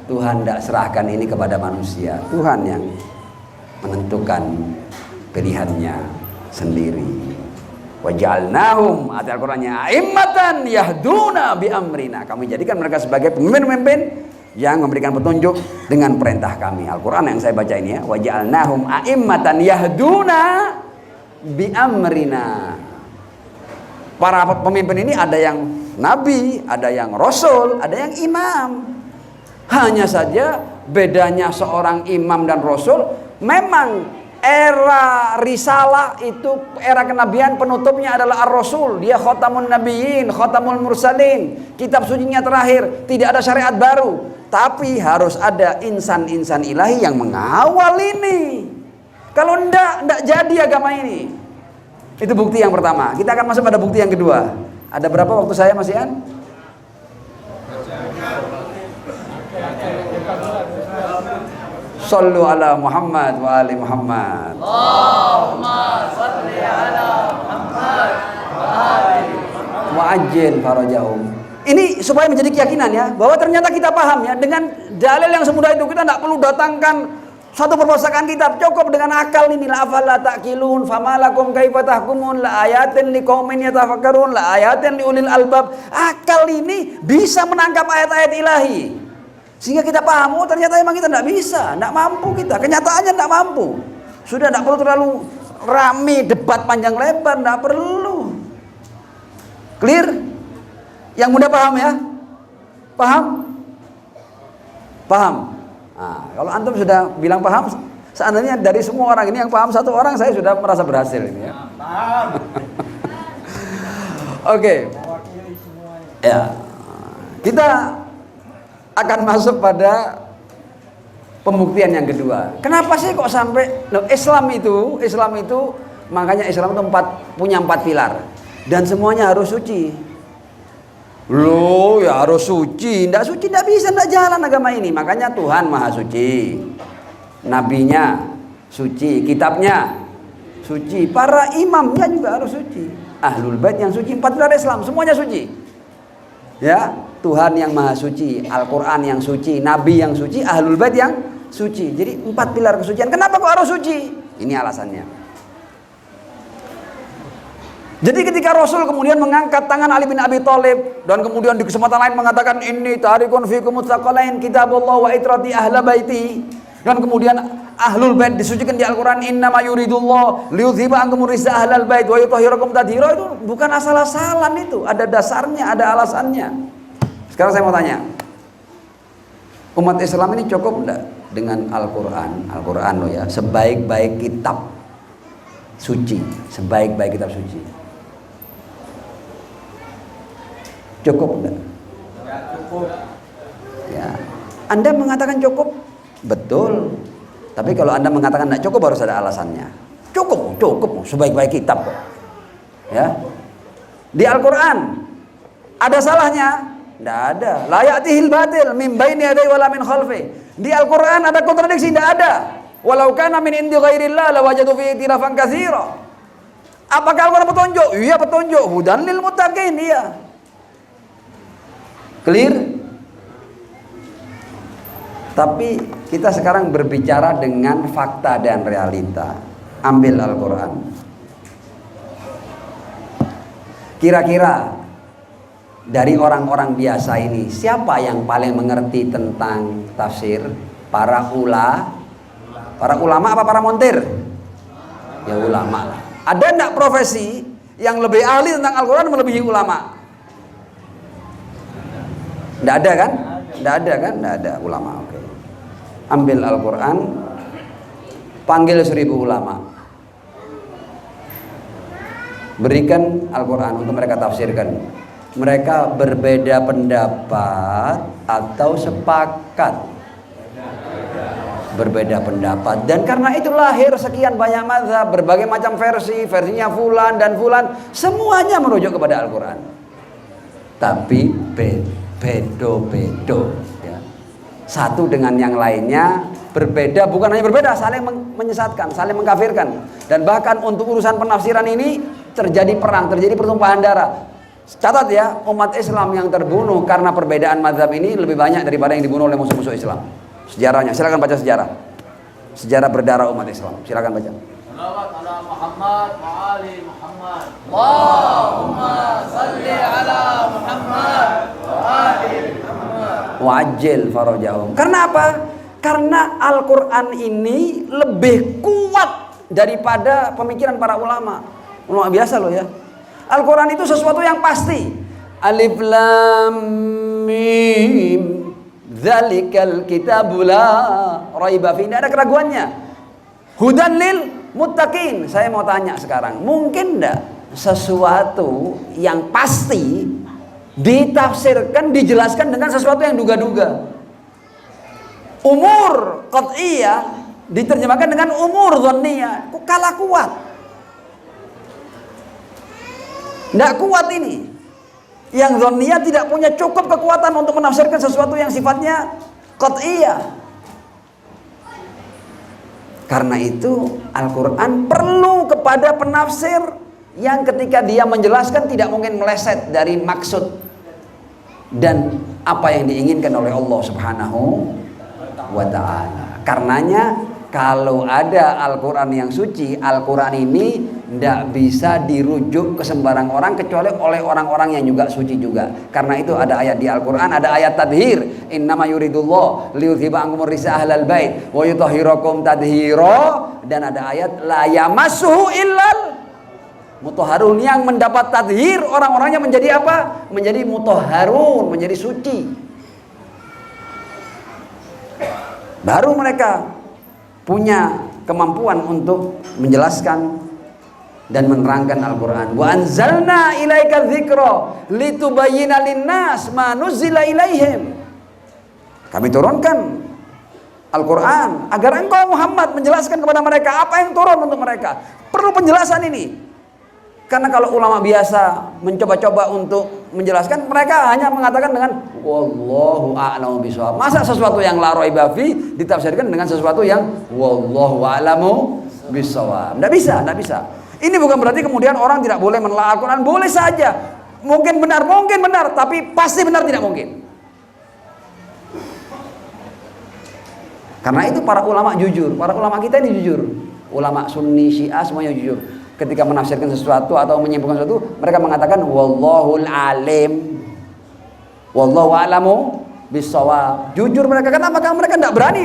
Speaker 2: Tuhan tidak serahkan ini kepada manusia. Tuhan yang menentukan pilihannya sendiri. Waja'alnahum, ayat Al-Qur'annya, a'immatan yahduna bi amrina. Kami jadikan mereka sebagai pemimpin-pemimpin yang memberikan petunjuk dengan perintah kami. Al-Qur'an yang saya baca ini ya. Waja'alnahum a'immatan yahduna bi amrina. Para pemimpin ini ada yang nabi, ada yang rasul, ada yang imam. Hanya saja bedanya seorang imam dan rasul, memang era risalah itu, era kenabian penutupnya adalah ar-rasul. Dia khatamun nabiyyin, khatamul mursalin. Kitab sucinya terakhir, tidak ada syariat baru. Tapi harus ada insan-insan ilahi yang mengawal ini. Kalau enggak jadi agama ini. Itu bukti yang pertama. Kita akan masuk pada bukti yang kedua. Ada berapa waktu saya, Mas Ian? Sallu ala Muhammad wa ali Muhammad. Allahumma salli ala Muhammad wa ali Muhammad wa ajil farajahum. Ini supaya menjadi keyakinan ya, bahwa ternyata kita paham ya, dengan dalil yang semudah itu kita tidak perlu datangkan satu perpustakaan kitab, cukup dengan akal ini. La afala ta'qilun famalakum kaifa tahkumun la ayatin liqaumin yatafakkarun la ayatin liulil albab. Akal ini bisa menangkap ayat-ayat ilahi sehingga kita paham, oh ternyata memang kita tidak bisa, tidak mampu kita. Kenyataannya tidak mampu. Sudah tidak perlu terlalu rame debat panjang lebar, tidak perlu. Clear? Yang mudah paham ya? Paham? Paham? Nah, kalau antum sudah bilang paham, seandainya dari semua orang ini yang paham satu orang, saya sudah merasa berhasil ini ya. Paham. Oke. Ya. Kita akan masuk pada pembuktian yang kedua. Kenapa sih kok sampai Islam itu makanya Islam itu punya 4 pilar dan semuanya harus suci. Loh ya harus suci, tidak suci tidak bisa, tidak jalan agama ini. Makanya Tuhan maha suci, nabinya suci, kitabnya suci, para imamnya juga harus suci, ahlul bait yang suci, 4 pilar Islam semuanya suci ya. Tuhan yang maha suci, Al-Quran yang suci, nabi yang suci, ahlul bait yang suci. Jadi 4 pilar kesucian. Kenapa kok harus suci? Ini alasannya. Jadi ketika Rasul kemudian mengangkat tangan Ali bin Abi Thalib dan kemudian di kesempatan lain mengatakan inni tarikun fikum mutsaqalain kitabullah wa itrati ahla baiti, dan kemudian ahlul bait disucikan di Al-Qur'an innama yuridullah liyudhiba ankum rijsa ahlal bait wa yutahhirakum tadhira. Itu bukan asal-asalan, itu ada dasarnya, ada alasannya. Sekarang saya mau tanya, umat Islam ini cukup enggak dengan Al-Qur'an? Al-Qur'an loh ya, sebaik-baik kitab suci, sebaik-baik kitab suci. Cukup enggak? Cukup. Ya. Anda mengatakan cukup, betul. Tapi kalau Anda mengatakan enggak cukup, harus ada alasannya. Cukup, sebaik-baik kitab kok. Ya. Di Al-Qur'an ada salahnya? Tidak ada. La ya'tihil batil min baini yadayhi wala min khalfi. Di Al-Qur'an ada kontradiksi? Tidak ada. Walau kana min indi ghairillah lawajadu fihi ikhtilafan katsira. Apakah Al-Qur'an petunjuk? Iya petunjuk. Hudan lil muttaqin, iya. Clear? Tapi kita sekarang berbicara dengan fakta dan realita. Ambil Al-Quran. Kira-kira dari orang-orang biasa ini, siapa yang paling mengerti tentang tafsir? Para ulama apa para montir? Ya ulama lah. Ada enggak profesi yang lebih ahli tentang Al-Quran melebihi ulama? Tidak ada kan? Tidak ada kan? Tidak ada ulama. Oke. Ambil Al-Quran, panggil 1000 ulama, berikan Al-Quran untuk mereka tafsirkan. Mereka berbeda pendapat atau sepakat? Berbeda pendapat. Dan karena itu lahir sekian banyak mazhab, berbagai macam versi, versinya fulan dan fulan, semuanya merujuk kepada Al-Quran. Tapi bedo-bedo ya. Satu dengan yang lainnya berbeda, bukan hanya berbeda, saling menyesatkan, saling mengkafirkan. Dan bahkan untuk urusan penafsiran ini terjadi perang, terjadi pertumpahan darah. Catat ya, umat Islam yang terbunuh karena perbedaan mazhab ini lebih banyak daripada yang dibunuh oleh musuh-musuh Islam. Sejarahnya, silakan baca sejarah. Sejarah berdarah umat Islam, silakan baca.
Speaker 3: Salawat ala Muhammad wa ali Muhammad. Allahumma salli ala Muhammad wa ali Muhammad.
Speaker 2: Wajil farajahum. Karena apa? Karena Al-Quran ini lebih kuat daripada pemikiran para ulama. Ulama biasa loh ya. Al-Quran itu sesuatu yang pasti. Alif lam mim dzalikal kitabul la raiba fihi. Tidak ada keraguannya. Hudan lil muttaqin. Saya mau tanya sekarang, mungkin enggak sesuatu yang pasti ditafsirkan, dijelaskan dengan sesuatu yang duga-duga? Umur qat'iyah diterjemahkan dengan umur dhanniyah. Kok kalah kuat? Tidak kuat ini. Yang dhanniyah tidak punya cukup kekuatan untuk menafsirkan sesuatu yang sifatnya qat'iyah. Karena itu Al-Quran perlu kepada penafsir yang ketika dia menjelaskan tidak mungkin meleset dari maksud dan apa yang diinginkan oleh Allah Subhanahu wa ta'ala. Karenanya kalau ada Al-Quran yang suci, Al-Quran ini tidak bisa dirujuk ke sembarang orang kecuali oleh orang-orang yang juga suci juga. Karena itu ada ayat di Al-Quran, ada ayat tadhir, innama yuridullah liyudhiba ankumur risa ahlal bait wa yutahhirakum tadhira. Dan ada ayat la yamassuhu illal mutahharun, yang mendapat tadhir orang-orangnya menjadi apa? Menjadi mutahharun, menjadi suci. Baru mereka punya kemampuan untuk menjelaskan dan menerangkan Al-Quran. Wa anzalna ilaika dzikra litubayyina linnas ma nuzzila ilaihim. Kami turunkan Al-Quran agar engkau Muhammad menjelaskan kepada mereka apa yang turun untuk mereka. Perlu penjelasan ini. Karena kalau ulama biasa mencoba-coba untuk menjelaskan, mereka hanya mengatakan dengan wallahu a'lamu bishawab. Masa sesuatu yang la raiba fi ditafsirkan dengan sesuatu yang wallahu a'lamu bishawab? Tidak bisa, tidak bisa. Ini bukan berarti kemudian orang tidak boleh menelaah Al-Quran. Boleh saja. Mungkin benar, tapi pasti benar tidak mungkin. Karena itu para ulama jujur. Para ulama kita ini jujur. Ulama Sunni, Syiah semuanya jujur. Ketika menafsirkan sesuatu atau menyimpulkan sesuatu, mereka mengatakan wallahul alim, wallahu a'lamu bishawab. Jujur mereka. Kenapa? Karena mereka tidak berani.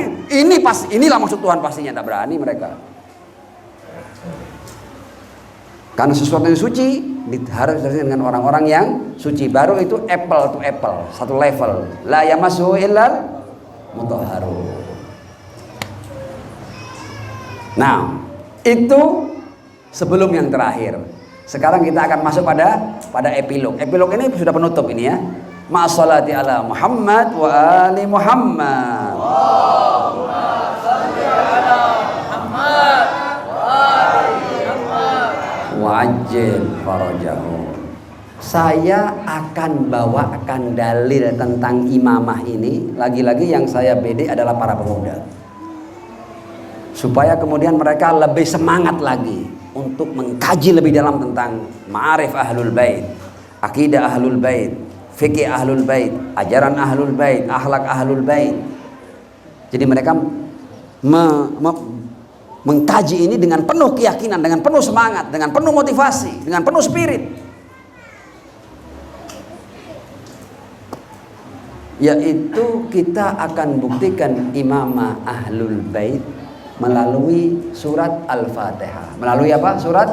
Speaker 2: Inilah maksud Tuhan pastinya, tidak berani mereka. Karena sesuatu yang suci harus diterima dengan orang-orang yang suci. Baru itu apple to apple, satu level. La yamassuhu illal mutahharun. Nah, itu sebelum yang terakhir. Sekarang kita akan masuk pada epilog. Epilog ini sudah penutup ini ya. Ma'assalati ala Muhammad wa ali Muhammad.
Speaker 3: Allahumma salli ala Muhammad wa ali Muhammad.
Speaker 2: Wa'ajjil farajahum. saya akan bawakan dalil tentang imamah ini. Lagi-lagi yang saya bedek adalah para pemuda, supaya kemudian mereka lebih semangat lagi untuk mengkaji lebih dalam tentang ma'arif ahlul bait, akidah ahlul bait, fikih ahlul bait, ajaran ahlul bait, akhlak ahlul bait. Jadi mereka mengkaji ini dengan penuh keyakinan, dengan penuh semangat, dengan penuh motivasi, dengan penuh spirit, yaitu kita akan buktikan imamah ahlul bait melalui surat Al-Fatihah. Melalui apa? Surat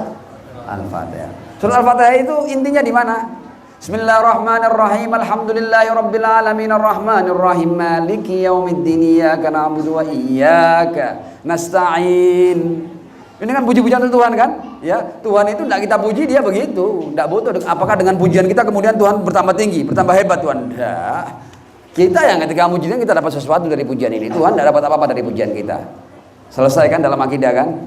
Speaker 2: Al-Fatihah. Surat Al-Fatihah itu intinya di mana? Bismillahirrahmanirrahim. Alhamdulillahirabbil alamin arrahmanir rahim maliki yaumiddin iyyaka na'budu wa iyyaka nasta'in. Ini kan puji-pujian Tuhan kan? Ya, Tuhan itu tidak kita puji dia begitu. Tidak butuh apakah dengan pujian kita kemudian Tuhan bertambah tinggi, bertambah hebat Tuhan. Tidak. Kita yang ketika pujian kita dapat sesuatu dari pujian ini. Tuhan tidak dapat apa-apa dari pujian kita. Selesai kan dalam akidah kan?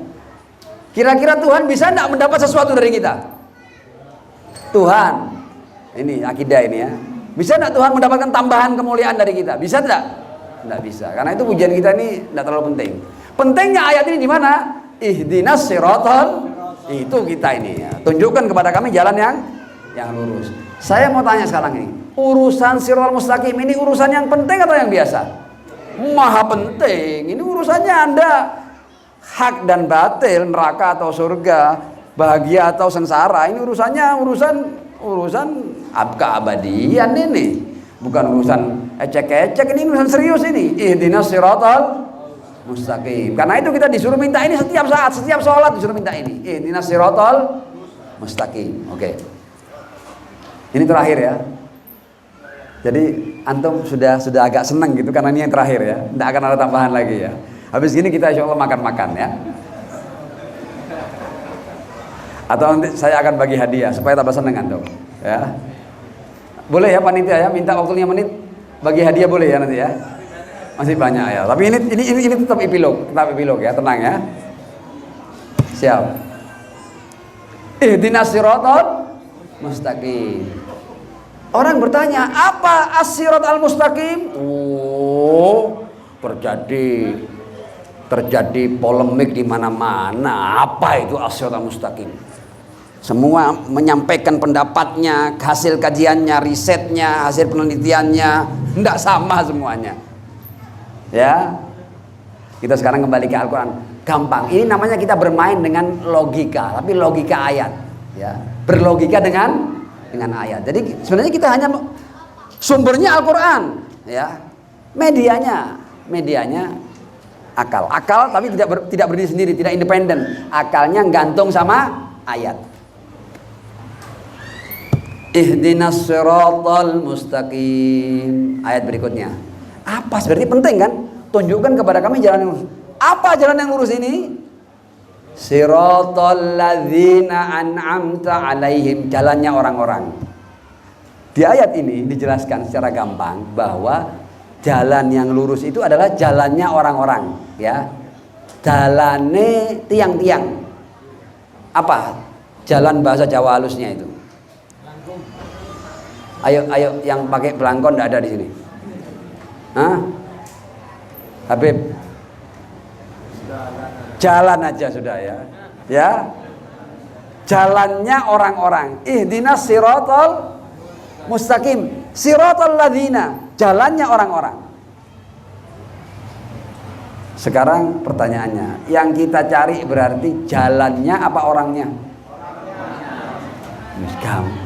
Speaker 2: Kira-kira Tuhan bisa tidak mendapat sesuatu dari kita? Tuhan, ini akidah ini ya. Bisa tidak Tuhan mendapatkan tambahan kemuliaan dari kita? Bisa tidak? Tidak bisa. Karena itu pujian kita ini tidak terlalu penting. Pentingnya ayat ini di mana? Ihdinas siratal, itu kita ini ya. Tunjukkan kepada kami jalan yang lurus. Saya mau tanya sekarang ini, urusan siratal mustaqim ini urusan yang penting atau yang biasa? Maha penting. Ini urusannya Anda hak dan batil, neraka atau surga, bahagia atau sengsara. Ini urusan keabadian ini. Bukan urusan ecek-ecek, ini urusan serius ini. Ihdinas siratal mustaqim. Karena itu kita disuruh minta ini setiap saat, setiap sholat disuruh minta ini. Ihdinas siratal mustaqim. Oke. Ini terakhir ya. Jadi antum sudah agak senang gitu karena ini yang terakhir ya. Tidak akan ada tambahan lagi ya. Habis ini kita insya Allah makan-makan ya. Atau nanti saya akan bagi hadiah supaya tambah senang antum ya. Boleh ya panitia ya, minta waktunya menit bagi hadiah boleh ya nanti ya. Masih banyak ya. Tapi ini tetap epilog ya, tenang ya. Siap. Ihdinas siratal mustaqim. Orang bertanya, apa as-siratal mustaqim? Oh, terjadi polemik di mana-mana. Apa itu as-siratal mustaqim? Semua menyampaikan pendapatnya, hasil kajiannya, risetnya, hasil penelitiannya, tidak sama semuanya. Ya, kita sekarang kembali ke Al-Quran. Gampang. Ini namanya kita bermain dengan logika, tapi logika ayat. Ya, berlogika dengan ayat. Jadi sebenarnya kita hanya sumbernya Al-Quran, ya. Medianya akal tapi tidak berdiri sendiri, tidak independen. Akalnya gantung sama ayat. Ihdinas siratal mustaqim. Ayat berikutnya. Apa seperti penting kan? Tunjukkan kepada kami jalan yang lurus. Apa jalan yang lurus ini? Siratal ladzina an'amta alaihim, jalannya orang-orang. Di ayat ini dijelaskan secara gampang bahwa jalan yang lurus itu adalah jalannya orang-orang, ya. Jalane tiang-tiang. Apa? Jalan bahasa Jawa halusnya itu. Ayo yang pakai belangkon enggak ada di sini. Hah? Habib. Jalan aja sudah ya. Ya. Jalannya orang-orang. Ihdinas siratal mustaqim. Siratal ladzina, jalannya orang-orang. Sekarang pertanyaannya, yang kita cari berarti jalannya apa orangnya?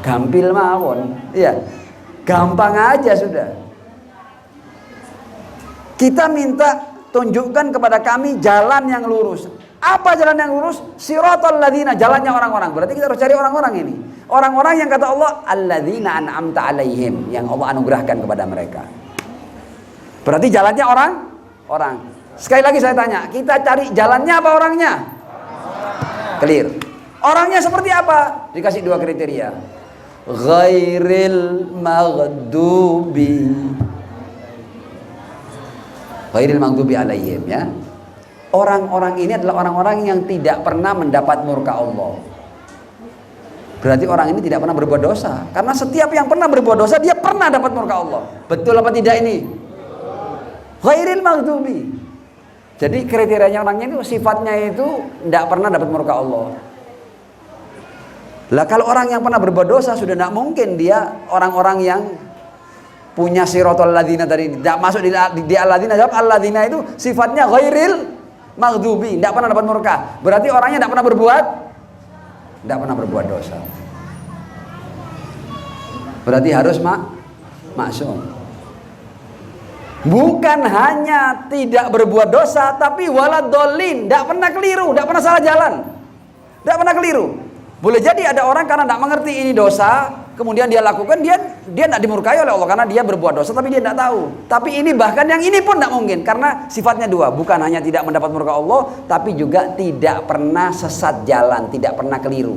Speaker 2: Gampil mawon. Iya. Gampang aja sudah. Kita minta tunjukkan kepada kami jalan yang lurus. Apa jalan yang lurus? Siratal ladzina, jalannya orang-orang. Berarti kita harus cari orang-orang ini. Orang-orang yang kata Allah alladzina an'amta alaihim, yang Allah anugerahkan kepada mereka. Berarti jalannya orang. Sekali lagi saya tanya, kita cari jalannya apa orangnya? Clear. Orangnya seperti apa? Dikasih dua kriteria. Ghairil maghdubi alaihim, ya. Orang-orang ini adalah orang-orang yang tidak pernah mendapat murka Allah. berarti orang ini tidak pernah berbuat dosa. Karena setiap yang pernah berbuat dosa, dia pernah dapat murka Allah. Betul apa tidak ini? Ghairil maghdubi. Jadi kriterianya orangnya itu, sifatnya itu tidak pernah dapat murka Allah. Lah kalau orang yang pernah berbuat dosa, sudah tidak mungkin dia orang-orang yang punya siratal ladzina tadi, tidak masuk di alladzina. Jawab alladzina itu sifatnya ghairil maghdubi, tidak pernah dapat murka. Berarti orangnya tidak pernah berbuat dosa. Berarti harus maksum. Bukan hanya tidak berbuat dosa, tapi waladolin, tidak pernah keliru, tidak pernah salah jalan, tidak pernah keliru. Boleh jadi ada orang karena tidak mengerti ini dosa, kemudian dia lakukan, dia tidak dimurkai oleh Allah karena dia berbuat dosa, tapi dia tidak tahu. Tapi ini bahkan yang ini pun tidak mungkin, karena sifatnya dua, bukan hanya tidak mendapat murka Allah, tapi juga tidak pernah sesat jalan, tidak pernah keliru.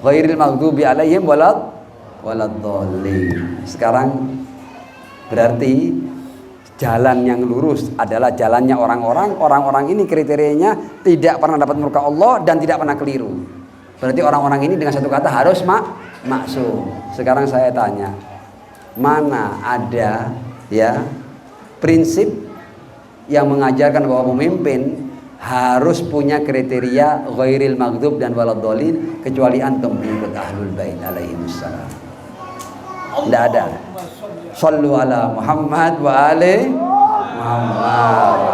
Speaker 2: Ghairil maghdubi alaihim waladhdallin. Sekarang berarti jalan yang lurus adalah jalannya orang-orang ini kriterianya tidak pernah dapat murka Allah dan tidak pernah keliru. Berarti orang-orang ini dengan satu kata harus maksum. Sekarang saya tanya, mana ada ya prinsip yang mengajarkan bahwa pemimpin harus punya kriteria ghairil maghdub dan waladhdallin kecuali antum mengikut ahlul bait alaihimussalam. Tidak ada. Shallu ala Muhammad wa ali Muhammad.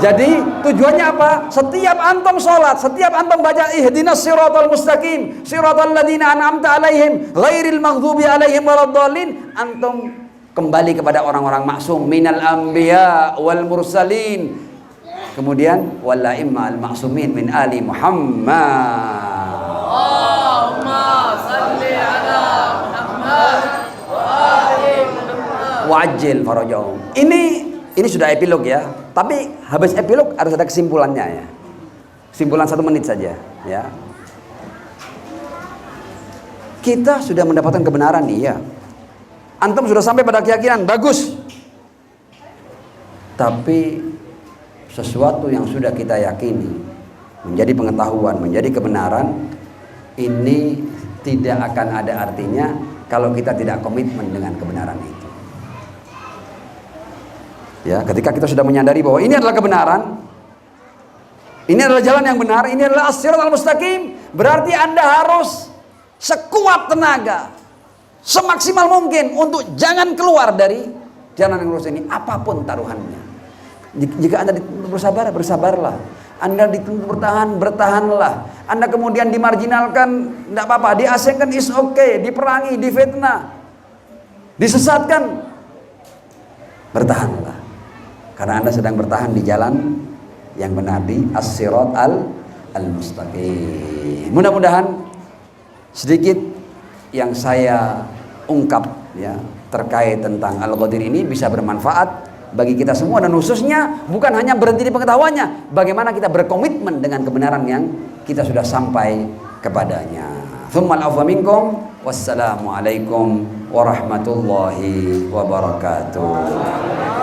Speaker 2: Jadi tujuannya apa? Setiap antum sholat, setiap antum baca ihdinas siratal mustaqim, siratal ladzina an'amta alaihim, ghairil maghdubi alaihim waladhdallin, antum kembali kepada orang-orang maksum minal anbiya wal mursalin. Kemudian wal a'immal ma'sumin min ali Muhammad.
Speaker 3: Allahumma salli ala Muhammad wa ali Muhammad.
Speaker 2: Wajil farajahum. Ini sudah epilog ya. Tapi habis epilog harus ada kesimpulannya ya. Kesimpulan 1 menit saja ya. Kita sudah mendapatkan kebenaran nih ya. Antum sudah sampai pada keyakinan, bagus. Tapi sesuatu yang sudah kita yakini menjadi pengetahuan, menjadi kebenaran, ini tidak akan ada artinya kalau kita tidak komitmen dengan kebenaran itu. Ya, ketika kita sudah menyadari bahwa ini adalah kebenaran, ini adalah jalan yang benar, ini adalah as-siratal mustaqim, berarti Anda harus sekuat tenaga, semaksimal mungkin untuk jangan keluar dari jalan yang lurus ini, apapun taruhannya. Jika Anda dituntut bersabar, bersabarlah. Anda dituntut bertahan, bertahanlah. Anda kemudian dimarginalkan, tidak apa-apa, diasingkan, is okay, diperangi, difitnah, disesatkan, bertahanlah. Karena Anda sedang bertahan di jalan yang benar, di as-sirat al-mustaqim. Mudah-mudahan sedikit yang saya ungkap ya terkait tentang Al-Ghadir ini bisa bermanfaat bagi kita semua, dan khususnya bukan hanya berhenti di pengetahuannya, bagaimana kita berkomitmen dengan kebenaran yang kita sudah sampai kepadanya. Tsummal afwa minkum, wassalamualaikum warahmatullahi wabarakatuh.